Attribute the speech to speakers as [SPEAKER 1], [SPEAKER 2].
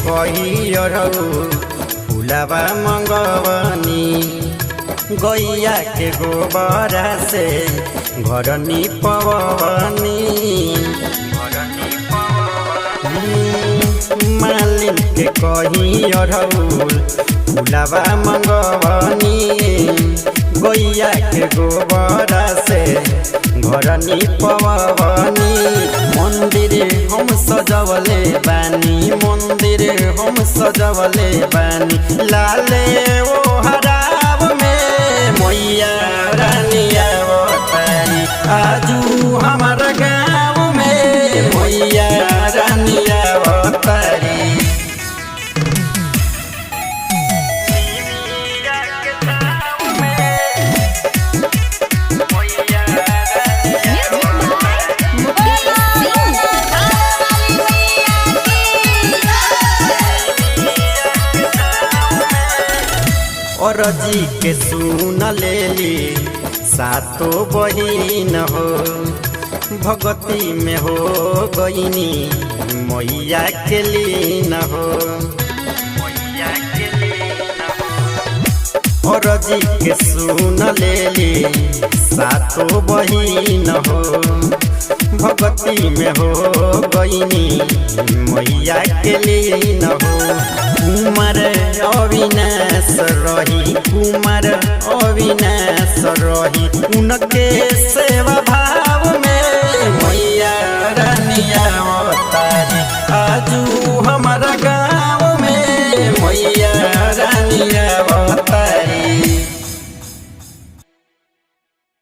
[SPEAKER 1] कही अरऊ फुलावा मंगवनी गैया के गोबरा से घर निपवनी मालिन के कही अरऊ फुलावा मंगवनी गैया के गोबरा से घर निपवनी मंदिर हम सजवले बानी मंदिर हम सजवले बानी लाले ओ हराब में मैया रानी अवतारी आजू हमारा गाँव में मैया रानी अवतारी। और जी के सुन लेली सातो बहिन हो भगती में हो गईनी मैया के लीन हो और जी के सुन लेली सातो बहिन हो भगती में हो गईनी मैया के लीन हो कुमार अविनाश रही कुमार अविनाश रही उनके सेवा भाव में मैया रानी अवतारी आजू हमारा गाँव में मैया रानी